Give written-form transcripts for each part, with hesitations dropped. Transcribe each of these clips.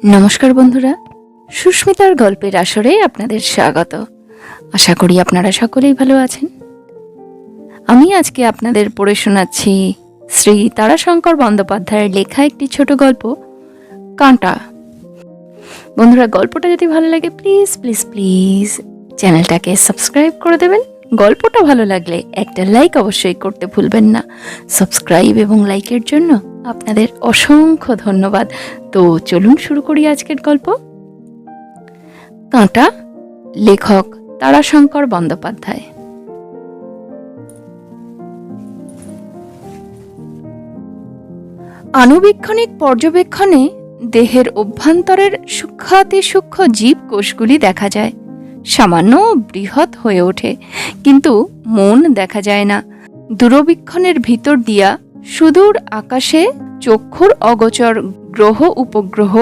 নমস্কার বন্ধুরা, সুস্মিতার গল্পের আসরে আপনাদের স্বাগত। আশা করি আপনারা সকলেই ভালো আছেন। আমি আজকে আপনাদের পড়ে শোনাচ্ছি শ্রী তারাশঙ্কর বন্দ্যোপাধ্যায়ের লেখা একটি ছোট গল্প, কাঁটা। বন্ধুরা, গল্পটা যদি ভালো লাগে প্লিজ প্লিজ প্লিজ চ্যানেলটাকে সাবস্ক্রাইব করে দেবেন। গল্পটা ভালো লাগলে একটা লাইক অবশ্যই করতে ভুলবেন না। সাবস্ক্রাইব এবং লাইকের জন্য আপনাদের অসংখ্য ধন্যবাদ। তো চলুন শুরু করি আজকের গল্প, কাঁটা। লেখক তারাশঙ্কর বন্দ্যোপাধ্যায়। আণুবীক্ষণিক পর্যবেক্ষণে দেহের অভ্যন্তরের সূক্ষ্মাতিসূক্ষ্ম জীবকোষগুলি দেখা যায়। সামান্য বৃহৎ হয়ে ওঠে, কিন্তু মন দেখা যায় না। দূরবীক্ষণের ভিতর দিয়া সুদূর আকাশে চক্ষুর অগোচর গ্রহ উপগ্রহ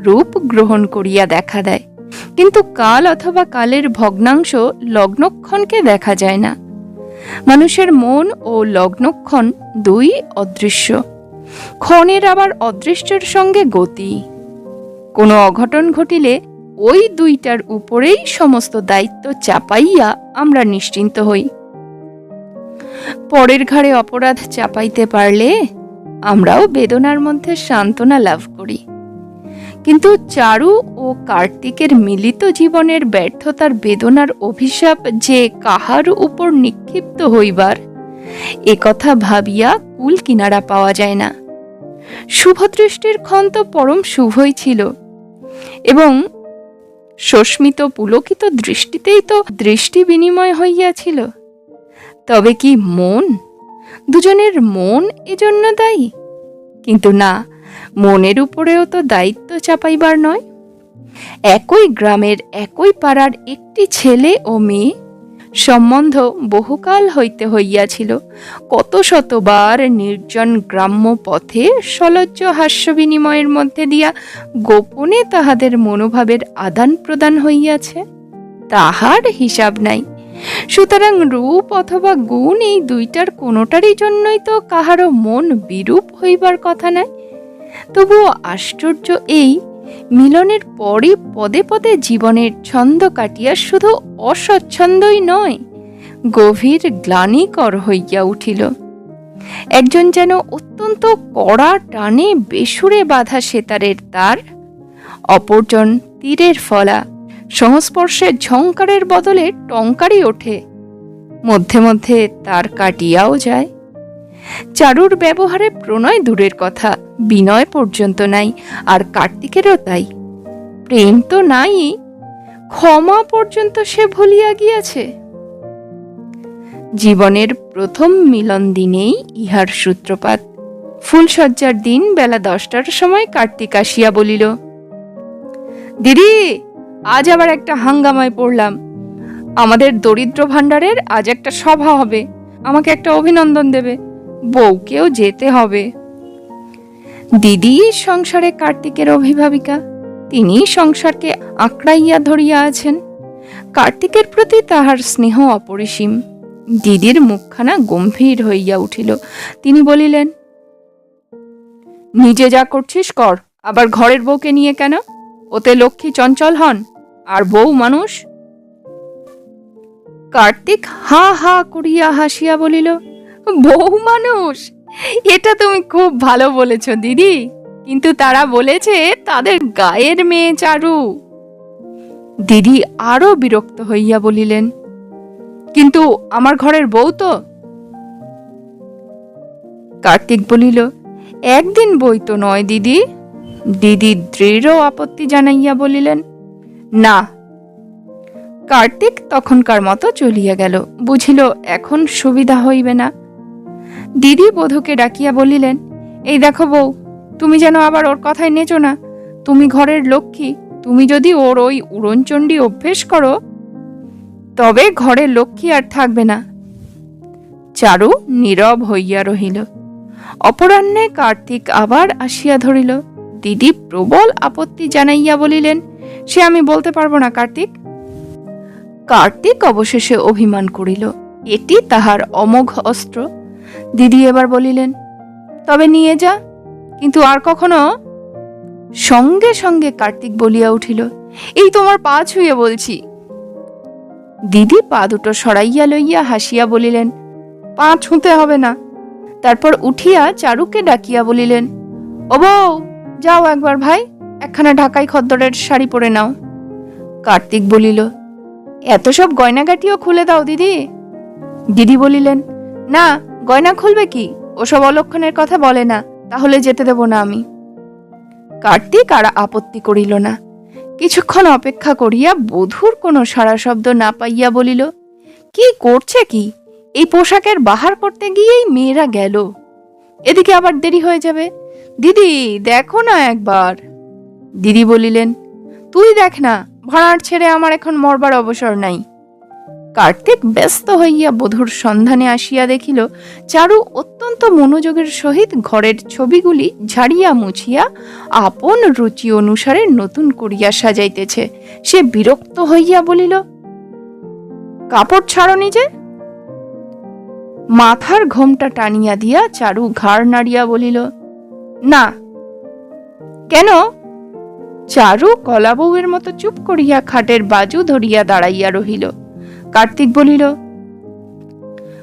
রূপ গ্রহণ করিয়া দেখা দেয়, কিন্তু কাল অথবা কালের ভগ্নাংশ লগ্নক্ষণকে দেখা যায় না। মানুষের মন ও লগ্নক্ষণ দুই অদৃশ্য। ক্ষণের আবার অদৃশ্যের সঙ্গে গতি। কোনো অঘটন ঘটিলে ওই দুইটার উপরেই সমস্ত দায়িত্ব চাপাইয়া আমরা নিশ্চিন্ত হই। পরের ঘাড়ে অপরাধ চাপাইতে পারলে আমরাও বেদনার মধ্যে সান্ত্বনা লাভ করি। কিন্তু চারু ও কার্তিকের মিলিত জীবনের ব্যর্থতার বেদনার অভিশাপ যে কাহার উপর নিক্ষিপ্ত হইবার, একথা ভাবিয়া কুল কিনারা পাওয়া যায় না। শুভদৃষ্টির ক্ষণ তো পরম শুভই ছিল, এবং সস্মিত পুলকিত দৃষ্টিতেই তো দৃষ্টি বিনিময় হইয়াছিল। তবে কি মন, দুজনের মন এজন্য দায়ী? কিন্তু না, মনের উপরেও তো দায়িত্ব চাপাইবার নয়। একই গ্রামের একই পাড়ার একটি ছেলে ও মেয়ে, সম্বন্ধ বহুকাল হইতে হইয়াছিল। কত শতবার নির্জন গ্রাম্য পথে সলজ্জ হাস্য বিনিময়ের মধ্যে দিয়া গোপনে তাহাদের মনোভাবের আদান প্রদান হইয়াছে, তাহার হিসাব নাই। সুতরাং রূপ অথবা গুণ এই দুইটার কোনোটারই জন্যই তো কাহারও মন বিরূপ হইবার কথা নয়। তবুও আশ্চর্য এই, মিলনের পরই পদে পদে জীবনের ছন্দ কাটিয়া শুধু অস্বচ্ছন্দই নয়, গভীর গ্লানিকর হইয়া উঠিল। একজন যেন অত্যন্ত কড়া টানে বেসুরে বাঁধা সেতারের তার, অপরজন তীরের ফলা। সংস্পর্শে ঝংকারের বদলে টঙ্কারই ওঠে, মধ্যে মধ্যে তার কাটিয়াও যায়। চারুর ব্যবহারে প্রণয় দূরের কথা, বিনয় পর্যন্ত নাই, আর কার্তিকেরও তাই। প্রেম তো নাই, ক্ষমা পর্যন্ত সে ভুলিয়া গিয়াছে। জীবনের প্রথম মিলন দিনেই ইহার সূত্রপাত। ফুলশয্যার দিন বেলা 10টার সময় কার্তিক আসিয়া বলিল, দিদি, আজ আবার একটা হাঙ্গামায় পড়লাম। আমাদের দরিদ্র ভাণ্ডারের আজ একটা সভা হবে, আমাকে একটা অভিনন্দন দেবে, বউকেও যেতে হবে। দিদি সংসারে কার্তিকের অভিভাবিকা, তিনি সংসারকে আঁকড়াইয়া ধরিয়া আছেন। কার্তিকের প্রতি তাহার স্নেহ অপরিসীম। দিদির মুখখানা গম্ভীর হইয়া উঠিল। তিনি বলিলেন, নিজে যা করছিস কর, আবার ঘরের বউকে নিয়ে কেন? ওতে লক্ষ্মী চঞ্চল হন, আর বউ মানুষ। কার্তিক হা হা করিয়া হাসিয়া বলিল, বউ মানুষ? এটা তুমি খুব ভালো বলেছ দিদি, কিন্তু তারা বলেছে তাদের গায়ের মেয়ে চারু। দিদি আরো বিরক্ত হইয়া বলিলেন, কিন্তু আমার ঘরের বউ তো। কার্তিক বলিল, একদিন বই তো নয় দিদি। দিদি দৃঢ় আপত্তি জানাইয়া বলিলেন, না। কার্তিক তখনকার মতো চলিয়া গেল, বুঝিল এখন সুবিধা হইবে না। দিদি বধূকে ডাকিয়া বলিলেন, এই দেখো বউ, তুমি যেন আবার ওর কথায় নেচো না। তুমি ঘরের লক্ষ্মী, তুমি যদি ওর ওই উড়নচণ্ডী অভ্যেস করো, তবে ঘরের লক্ষ্মী আর থাকবে না। চারু নীরব হইয়া রহিল। অপরাহ্নে কার্তিক আবার আসিয়া ধরিল। দিদি প্রবল আপত্তি জানাইয়া বলিলেন, সে আমি বলতে পারবো না কার্তিক। কার্তিক অবশেষে অভিমান করিল, এটি তাহার অমোঘ অস্ত্র। দিদি এবার বলিলেন, তবে নিয়ে যা, কিন্তু আর কখনো সঙ্গে সঙ্গে কার্তিক বলিয়া উঠিল, এই তোমার পা ছুঁয়ে বলছি। দিদি পা দুটো সরাইয়া লইয়া হাসিয়া বলিলেন, পা ছুঁতে হবে না। তারপর উঠিয়া চারুকে ডাকিয়া বলিলেন, ও বউ, যাও একবার ভাই, একখানা ঢাকাই খদ্দরের শাড়ি পরে নাও। কার্তিক বলিল, এত সব গয়নাগাটিও খুলে দাও দিদি। দিদি বলিলেন, না, গয়না খুলবে কি, ওসব অলক্ষণের কথা বলে না, তাহলে যেতে দেব না আমি। কার্তিক আর আপত্তি করিল না। কিছুক্ষণ অপেক্ষা করিয়া বধূর কোনো সাড়া শব্দ না পাইয়া বলিল, কি করছে কি, এই পোশাকের বাহার করতে গিয়েই মেয়েরা গেল, এদিকে আবার দেরি হয়ে যাবে। দিদি দেখো না একবার। দিদি বলিলেন, তুই দেখ না, ভাড়ার ছেড়ে আমার এখন মরবার অবসর নাই। কার্তিক ব্যস্ত হইয়া বধূর সন্ধানে আসিয়া দেখিল চারু অত্যন্ত মনোযোগের সহিত ঘরের ছবিগুলি ঝাড়িয়া মুছিয়া আপন রুচি অনুসারে নতুন করিয়া সাজাইতেছে। সে বিরক্ত হইয়া বলিল, কাপড় ছাড়ো নিজে। মাথার ঘোমটা টানিয়া দিয়া চারু ঘাড় নাড়িয়া বলিল, না। কেন? চারু কলা বউয়ের মতো চুপ করিয়া খাটের বাজু ধরিয়া দাঁড়াইয়া রহিল। কার্তিক বলিল,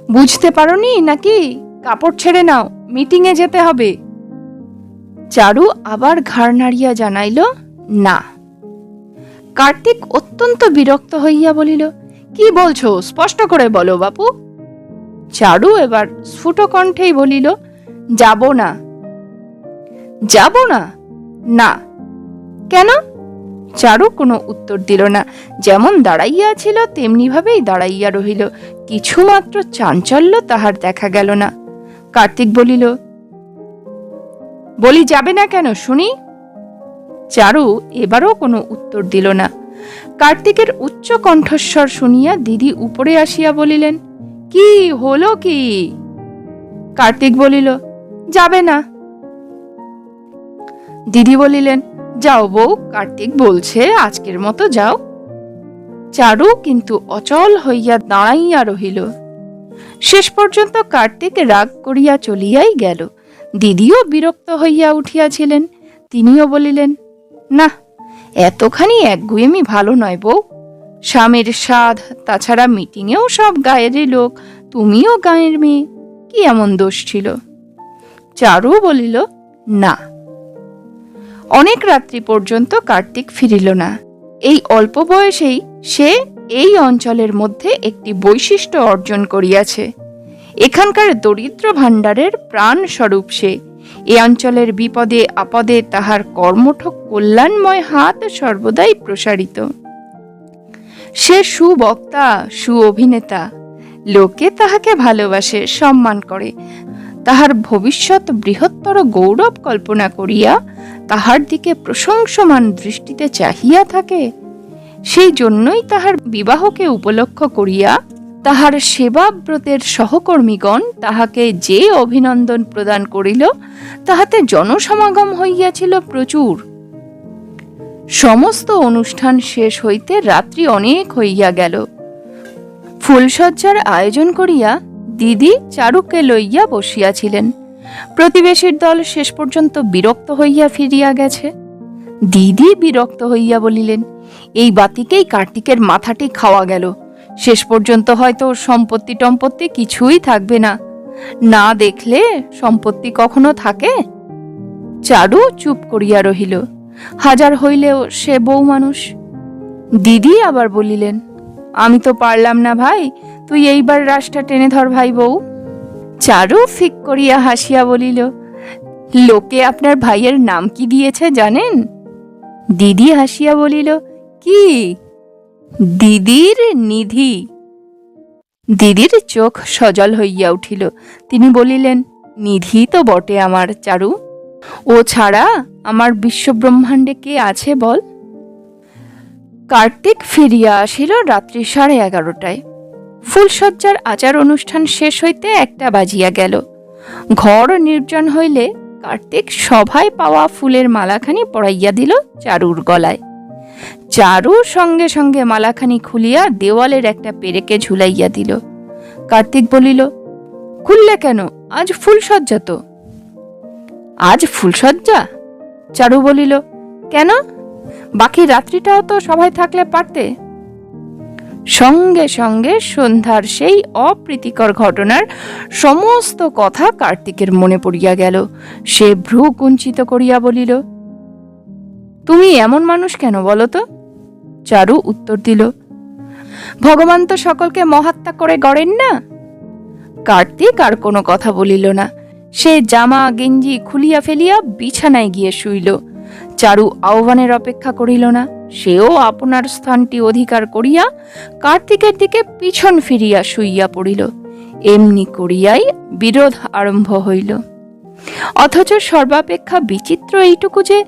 বুঝতে পারোনি নাকি? কাপড় ছেড়ে নাও, মিটিংয়ে যেতে হবে। চারু আবার ঘাড় নাড়িয়া জানাইল, না। কার্তিক অত্যন্ত বিরক্ত হইয়া বলিল, কি বলছো, স্পষ্ট করে বলো বাপু। চারু এবার স্ফুট কণ্ঠেই বলিল, যাব না। যাব না? না। কেন? চারু কোনো উত্তর দিল না। যেমন দাঁড়াইয়া ছিল তেমনি ভাবেই দাঁড়াইয়া রহিল, কিছুমাত্র চাঞ্চল্য তাহার দেখা গেল না। কার্তিক বলিল, বলি যাবে না কেন শুনি। চারু এবারও কোনো উত্তর দিল না। কার্তিকের উচ্চ কণ্ঠস্বর শুনিয়া দিদি উপরে আসিয়া বলিলেন, কি হলো কি? কার্তিক বলিল, যাবে না। দিদি বলিলেন, যাও বউ, কার্তিক বলছে আজকের মতো যাও। চারু কিন্তু অচল হইয়া দাঁড়াইয়া রহিল। শেষ পর্যন্ত কার্তিক রাগ করিয়া চলিয়াই গেল। দিদিও বিরক্ত হইয়া উঠিয়াছিলেন। তিনিও বলিলেন, না, এতখানি একগুয়েমি ভালো নয় বউ। স্বামীর সাধ, তাছাড়া মিটিংয়েও সব গায়েরই লোক, তুমিও গায়ের মেয়ে, কি এমন দোষ ছিল? চারু বলিল, না। অনেক রাত্রি পর্যন্ত কার্তিক ফিরিল না। এই অল্প বয়সেই সে এই অঞ্চলের মধ্যে একটি বৈশিষ্ট্য অর্জন করিয়াছে। এখানকার দরিদ্র ভাণ্ডারের প্রাণ স্বরূপ সে। এ অঞ্চলের বিপদে আপদে তাহার কর্মঠ কল্যাণময় হাত সর্বদাই প্রসারিত। সে সুবক্তা, সু অভিনেতা। লোকে তাহাকে ভালোবাসে, সম্মান করে। তাহার ভবিষ্যৎ বৃহত্তর গৌরব কল্পনা করিয়া তাহার দিকে প্রশংসমান দৃষ্টিতে চাহিয়া থাকে। সেই জন্যই তাহার বিবাহকে উপলক্ষ করিয়া তাহার সেবাব্রতের সহকর্মীগণ তাহাকে যে অভিনন্দন প্রদান করিল, তাহাতে জনসমাগম হইয়াছিল প্রচুর। সমস্ত অনুষ্ঠান শেষ হইতে রাত্রি অনেক হইয়া গেল। ফুলসজ্জার আয়োজন করিয়া দিদি চারুকে লইয়া বসিয়াছিলেন। প্রতিবেশীর দল শেষ পর্যন্ত বিরক্ত হইয়া ফিরিয়া গেছে। দিদি বিরক্ত হইয়া বলিলেন, এই বাতিকেই কার্তিকের মাথাটি খাওয়া গেল। শেষ পর্যন্ত হয়তো সম্পত্তি টম্পত্তি কিছুই থাকবে না। না দেখলে সম্পত্তি কখনো থাকে? চারু চুপ করিয়া রহিল। হাজার হইলেও সে বউ মানুষ। দিদি আবার বলিলেন, আমি তো পারলাম না ভাই, তুই এইবার রাশটা টেনে ধর ভাই বউ। চারু ফিক করিয়া হাসিয়া বলিল, লোকে আপনার ভাইয়ের নাম কি দিয়েছে জানেন? দিদি হাসিয়া বলিল, কি? দিদির নিধি। দিদির চোখ সজল হইয়া উঠিল। তিনি বলিলেন, নিধি তো বটে আমার চারু, ও ছাড়া আমার বিশ্বব্রহ্মাণ্ডে কে আছে বল? কার্তিক ফিরিয়া আসিল রাত্রি 11:30টায়। ফুলসজ্জার আচার অনুষ্ঠান শেষ হইতে 1টা বাজিয়া গেল। ঘর নির্জন হইলে কার্তিক সভায় পাওয়া ফুলের মালাখানি পরাইয়া দিল চারুর গলায়। চারু সঙ্গে সঙ্গে মালাখানি খুলিয়া দেওয়ালের একটা পেরেকে ঝুলাইয়া দিল। কার্তিক বলিল, খুললে কেন? আজ ফুলসজ্জা তো। আজ ফুলসজ্জা? চারু বলিল, কেন? বাকি রাত্রিটাও তো সবাই থাকলে পারতে। সঙ্গে সঙ্গে সন্ধ্যার সেই অপ্রীতিকর ঘটনার সমস্ত কথা কার্তিকের মনে পড়িয়া গেল। সে ভ্রু কুঞ্চিত করিয়া বলিল, তুমি এমন মানুষ কেন বলো তো? চারু উত্তর দিল, ভগবান তো সকলকে মহাত্মা করে গড়েন না। কার্তিক আর কোনো কথা বলিল না। সে জামা গেঞ্জি খুলিয়া ফেলিয়া বিছানায় গিয়ে শুইল। চারু আহ্বানের অপেক্ষা করিল না। সেও আপনার স্থানটি অধিকার করিয়া কার্তিকের দিকে পিছন ফিরিয়া শুইয়া পড়িল। এমনি করিয়াই বিরোধ আরম্ভ হইল। অথচ সর্বাপেক্ষা বিচিত্র এইটুকু যে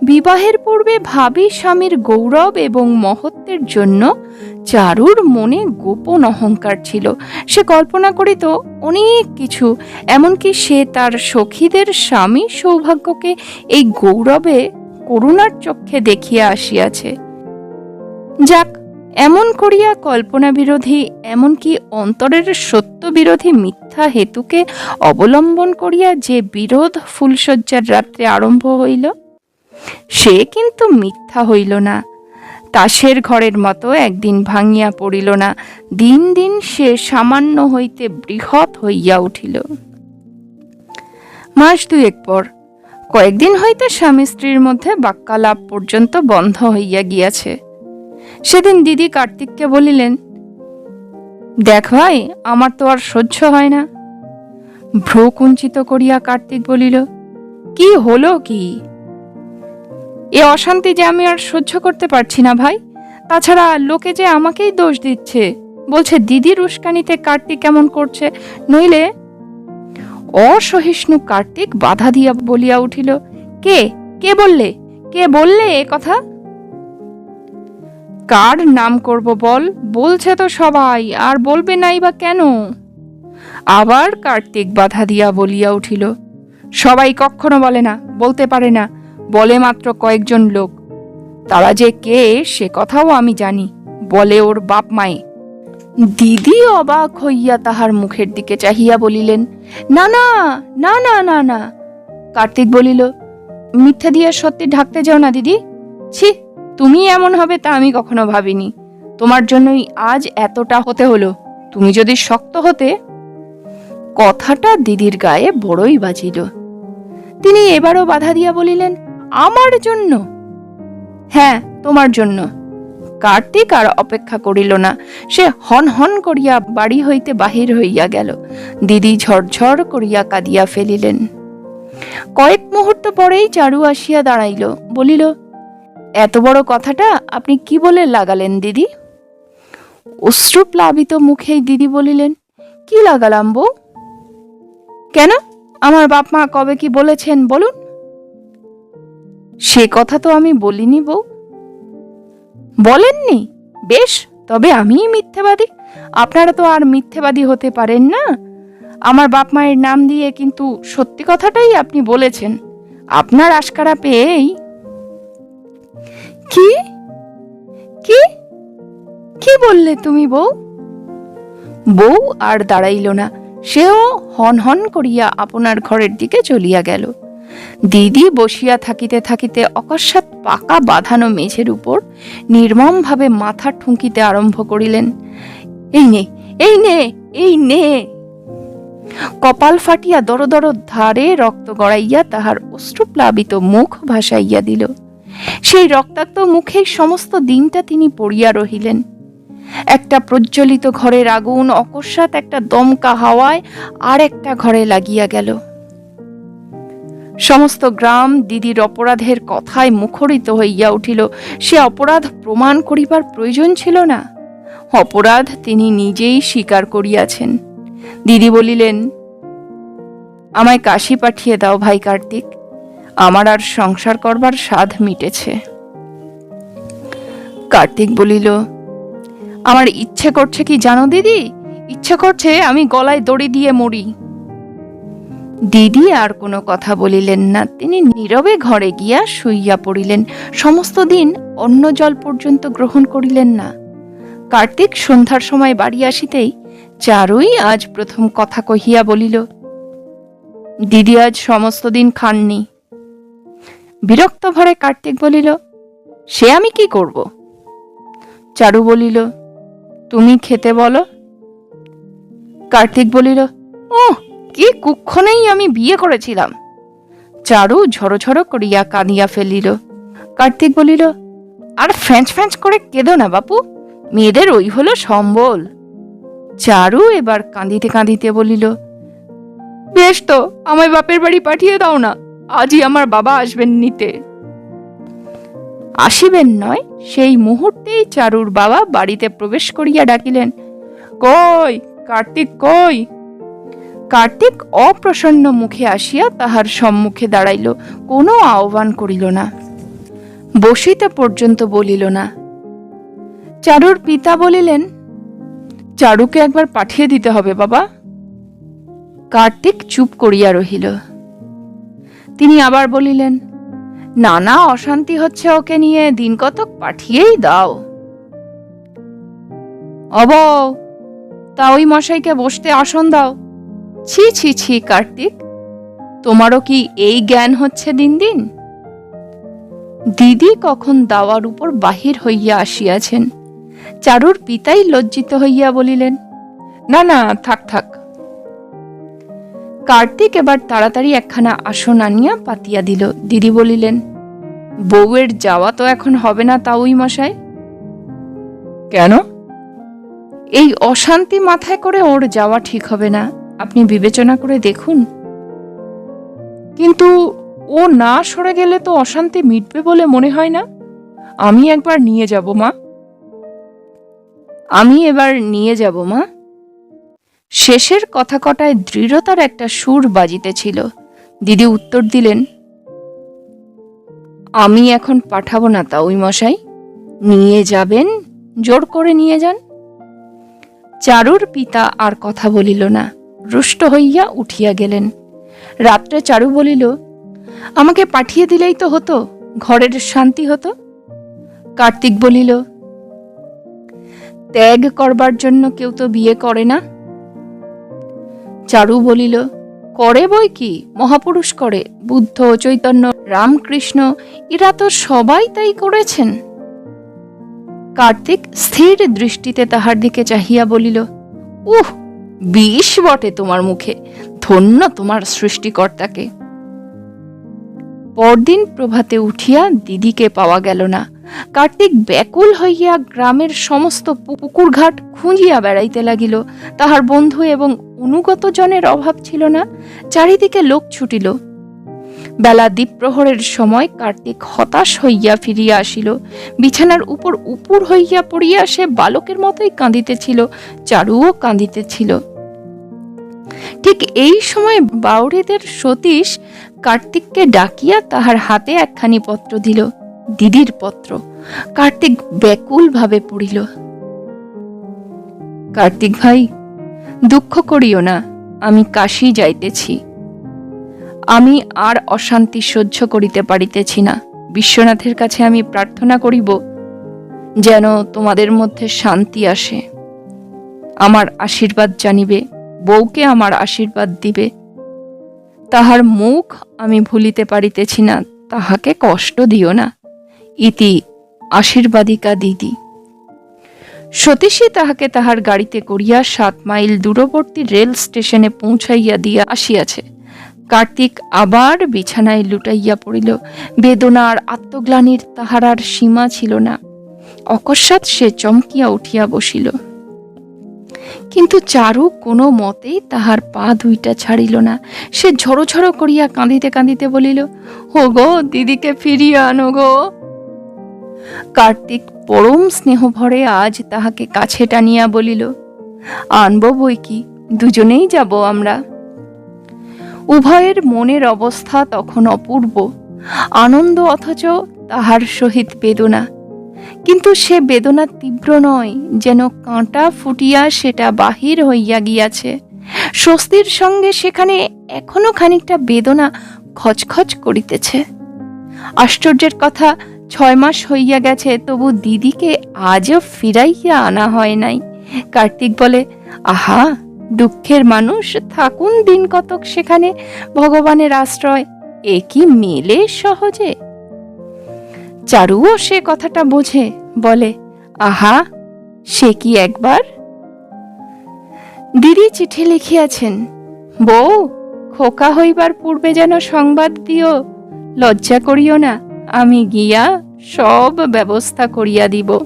বিবাহের পূর্বে ভাবী স্বামীর গৌরব এবং মহত্বের জন্য চারুর মনে গোপন অহংকার ছিল। সে কল্পনা করিত অনেক কিছু, এমনকি সে তার সখীদের স্বামী সৌভাগ্যকে এই গৌরবে করুণার চক্ষে দেখিয়া আসিয়াছে। যাক, এমন করিয়া কল্পনা বিরোধী, এমনকি অন্তরের সত্য বিরোধী মিথ্যা হেতুকে অবলম্বন করিয়া যে বিরোধ ফুলশয্যার রাত্রে আরম্ভ হইল, সে কিন্তু মিথ্যা হইল না। তাসের ঘরের মতো একদিন ভাঙিয়া পড়িল না। দিন দিন সে সামান্য হইতে বৃহৎ হইয়া উঠিল। মাস দুয়েক পর কয়েকদিন হইতে স্বামী স্ত্রীর মধ্যে বাক্যালাপ পর্যন্ত বন্ধ হইয়া গিয়াছে। সেদিন দিদি কার্তিককে বলিলেন, দেখ ভাই, আমার তো আর সহ্য হয় না। ভ্রু কুঞ্চিত করিয়া কার্তিক বলিল, কি হলো কি? এ অশান্তি যে আমি আর সহ্য করতে পারছি না ভাই। তাছাড়া লোকে যে আমাকেই দোষ দিচ্ছে, বলছে দিদির উস্কানিতে কার্তিক কেমন করছে। নইলে অসহিষ্ণু কার্তিক বাধা দিয়া বলিয়া উঠিল, কে কে বললে কে বললে এ কথা? কার নাম করব বল? বলছে তো সবাই, আর বলবে নাই বা কেন? আবার কার্তিক বাধা দিয়া বলিয়া উঠিল, সবাই কখনো বলে না, বলতে পারে না, বলে মাত্র কয়েকজন লোক। তারা যে কে সে কথাও আমি জানি, বলে ওর বাপ মায়ে। দিদি অবাক হইয়া তাহার মুখের দিকে চাহিয়া বলিলেন, না না না না না না। কার্তিক বলিল, মিথ্যা দিয়া সত্যি ঢাকতে যাও না দিদি। ছি, তুমি এমন হবে তা আমি কখনো ভাবিনি। তোমার জন্যই আজ এতটা হতে হলো। তুমি যদি শক্ত হতে। কথাটা দিদির গায়ে বড়ই বাজিল। তিনি এবারও বাধা দিয়া বলিলেন, আমার জন্য? হ্যাঁ, তোমার জন্য। কার্তিক আর অপেক্ষা করিল না। সে হন হন করিয়া বাড়ি হইতে বাহির হইয়া গেল। দিদি ঝরঝর করিয়া কাঁদিয়া ফেলিলেন। কয়েক মুহূর্ত পরেই চারু আসিয়া দাঁড়াইল। বলিল, এত বড় কথাটা আপনি কি বলে লাগালেন দিদি? অশ্রুপ্লাবিত মুখেই দিদি বলিলেন, কি লাগালাম বউ? কেন, আমার বাপ মা কবে কি বলেছেন বলুন? সে কথা তো আমি বলিনি বউ। বলেননি? বেশ, তবে আমিই মিথ্যেবাদী। আপনারা তো আর মিথ্যেবাদী হতে পারেন না। আমার বাপ মায়ের নাম দিয়ে কিন্তু সত্যি কথাটাই আপনি বলেছেন। আপনার আশকারা পেয়েই। কি কি কি বললে তুমি বউ? বউ আর দাঁড়াইল না। সেও হন হন করিয়া আপনার ঘরের দিকে চলিয়া গেল। দিদি বসিয়া থাকিতে থাকিতে অকস্মাৎ পাকা বাঁধানো মেঝের উপর নির্মমভাবে মাথা ঠুঁকিতে আরম্ভ করিলেন। এই নে, এই নে, এই নে। কপাল ফাটিয়া দর দর ধারে রক্ত গড়াইয়া তাহার অশ্রুপ্লাবিত মুখ ভাসাইয়া দিল। সেই রক্তাক্ত মুখেই সমস্ত দিনটা তিনি পড়িয়া রহিলেন। একটা প্রজ্বলিত ঘরের আগুন অকস্মাৎ একটা দমকা হাওয়ায় আর একটা ঘরে লাগিয়া গেল। সমস্ত গ্রাম দিদির অপরাধের কথায় মুখরিত হইয়া উঠিল। সে অপরাধ প্রমাণ করিবার প্রয়োজন ছিল না। অপরাধ তিনি নিজেই স্বীকার করিয়াছেন। দিদি বলিলেন, আমায় কাশী পাঠিয়ে দাও ভাই কার্তিক, আমার আর সংসার করবার সাধ মিটেছে। কার্তিক বলিল, আমার ইচ্ছে করছে কি জানো দিদি? ইচ্ছে করছে আমি গলায় দড়ি দিয়ে মরি। দিদি আর কোনো কথা বলিলেন না। তিনি নীরবে ঘরে গিয়া শুইয়া পড়িলেন। সমস্ত দিন অন্ন জল পর্যন্ত গ্রহণ করিলেন না। কার্তিক সন্ধ্যার সময় বাড়ি আসিতেই চারুই আজ প্রথম কথা কহিয়া বলিল, দিদি আজ সমস্ত দিন খাননি। বিরক্ত ভরে কার্তিক বলিল, সে আমি কি করব? চারু বলিল, তুমি খেতে বলো। কার্তিক বলিল, ও কি কুক্ষণেই আমি বিয়ে করেছিলাম। চারু ঝড়ো করিয়া কাঁদিয়া ফেলিল। কার্তিক বলিল, আর ফ্যাঁচ ফ্যাঁচ করে কেঁদো না বাপু, মেয়েদের ওই হলো সম্বল। চারু এবার কাঁদিতে কাঁদিতে বলিল, বেশ তো, আমায় বাপের বাড়ি পাঠিয়ে দাও না, আজই আমার বাবা আসবেন নিতে। আসিবেন নয়, সেই মুহূর্তেই চারুর বাবা বাড়িতে প্রবেশ করিয়া ডাকিলেন, কই কার্তিক কই? কার্তিক অপ্রসন্ন মুখে আসিয়া তাহার সম্মুখে দাঁড়াইল, কোনো আহ্বান করিল না, বসিতে পর্যন্ত বলিল না। চারুর পিতা বলিলেন, চারুকে একবার পাঠিয়ে দিতে হবে বাবা। কার্তিক চুপ করিয়া রহিল। তিনি আবার বলিলেন, নানা অশান্তি হচ্ছে ওকে নিয়ে, দিন কতক পাঠিয়েই দাও। অবৌ, তা ওই মশাইকে বসতে আসন দাও। ছি ছি ছি কার্তিক, তোমারও কি এই জ্ঞান হচ্ছে দিন দিন? দিদি কখন দাওয়ার উপর বাহির হইয়া আসিয়াছেন। চারুর পিতাই লজ্জিত হইয়া বলিলেন, না না, থাক থাক। কার্তিক এবার তাড়াতাড়ি একখানা আসন আনিয়া পাতিয়া দিল। দিদি বলিলেন, বউয়ের যাওয়া তো এখন হবে না তাওই মশাই। কেন? এই অশান্তি মাথায় করে ওর যাওয়া ঠিক হবে না, আপনি বিবেচনা করে দেখুন। কিন্তু ও না সরে গেলে তো অশান্তি মিটবে বলে মনে হয় না। আমি একবার নিয়ে যাব মা। আমি এবার নিয়ে যাব মা। শেষের কথা কটায় দৃঢ়তার একটা সুর বাজিতেছিল। দিদি উত্তর দিলেন, আমি এখন পাঠাবো না তাওই মশাই, নিয়ে যাবেন, জোর করে নিয়ে যান। চারুর পিতা আর কথা বলিল না, রুষ্ট হইয়া উঠিয়া গেলেন। রাত্রে চারু বলিল, আমাকে পাঠিয়ে দিলেই তো হতো, ঘরের শান্তি হতো। কার্তিক বলিল, ত্যাগ করবার জন্য কেউ তো বিয়ে করে না। চারু বলিল, করে বই কি, মহাপুরুষ করে, বুদ্ধ, চৈতন্য, রামকৃষ্ণ, এরা তো সবাই তাই করেছেন। কার্তিক স্থির দৃষ্টিতে তাহার দিকে চাহিয়া বলিল, উহ, বিষ বটে তোমার মুখে, ধন্য তোমার সৃষ্টিকর্তাকে। পরদিন প্রভাতে উঠিয়া দিদিকে পাওয়া গেল না। কার্তিক ব্যাকুল হইয়া গ্রামের সমস্ত পুকুর ঘাট খুঁজিয়া বেড়াইতে লাগিল। তাহার বন্ধু এবং অনুগত জনের অভাব ছিল না, চারিদিকে লোক ছুটিল। বেলা দ্বীপ্রহরের সময় কার্তিক হতাশ হইয়া ফিরিয়া আসিল। বিছানার উপর উপুর হইয়া পড়িয়া সে বালকের মতোই কাঁদিতেছিল। চারুও কাঁদিতেছিল। ঠিক এই সময় বাউড়িদের সতীশ কার্তিককে ডাকিয়া তাহার হাতে একখানি পত্র দিল, দিদির পত্র। কার্তিক ব্যাকুল ভাবে পড়িল। কার্তিক ভাই, দুঃখ করিও না, আমি কাশী যাইতেছি। আমি আর অশান্তি সহ্য করিতে পারিতেছি না। বিশ্বনাথের কাছে আমি প্রার্থনা করিব যেন তোমাদের মধ্যে শান্তি আসে। আমার আশীর্বাদ জানিবে, বউকে আমার আশীর্বাদ দিবে। তাহার মুখ আমি ভুলিতে পারিতেছি না, তাহাকে কষ্ট দিও না। ইতি আশীর্বাদিকা দিদি। সতীশী তাহাকে তাহার গাড়িতে করিয়া 7 মাইল দূরবর্তী রেল স্টেশনে পৌঁছাইয়া দিয়া আসিয়াছে। কার্তিক আবার বিছানায় লুটাইয়া পড়িল। বেদনার আত্মগ্লানির তাহার আর সীমা ছিল না। অকস্মাৎ সে চমকিয়া উঠিয়া বসিল। কিন্তু চারু কোনো মতেই তাহার পা দুইটা ছাড়িল না। সে ঝড়ো করিয়া কাঁদিতে কাঁদিতে বলিল, ও গো, দিদিকে ফিরিয়ে আনো গো। কার্তিক পরম স্নেহ ভরে আজ তাহাকে কাছে টানিয়া বলিল, আনব বই কি, দুজনেই যাব আমরা। উভয়ের মনের অবস্থা তখন অপূর্ব, আনন্দ অথচ তাহার সহিত বেদনা। কিন্তু সে বেদনা তীব্র নয়, যেন কাঁটা ফুটিয়া সেটা বাহির হইয়া গিয়াছে। স্বস্তির সঙ্গে সেখানে এখনো খানিকটা বেদনা খচখচ করিতেছে। আশ্চর্যের কথা, 6 মাস হইয়া গেছে, তবু দিদিকে আজও ফিরাইয়া আনা হয় নাই। কার্তিক বলে, আহা, দুঃখের মানুষ, থাকুন দিন কতক সেখানে ভগবানের আশ্রয়, এ কি মেলে সহজে? চারুও সে কথাটা বোঝে, বলে, আহা, সে কি একবার। দিদি চিঠি লিখিয়াছেন, বউ, খোকা হইবার পূর্বে যেন সংবাদ দিও, লজ্জা করিও না, আমি গিয়া সব ব্যবস্থা করিয়া দিব।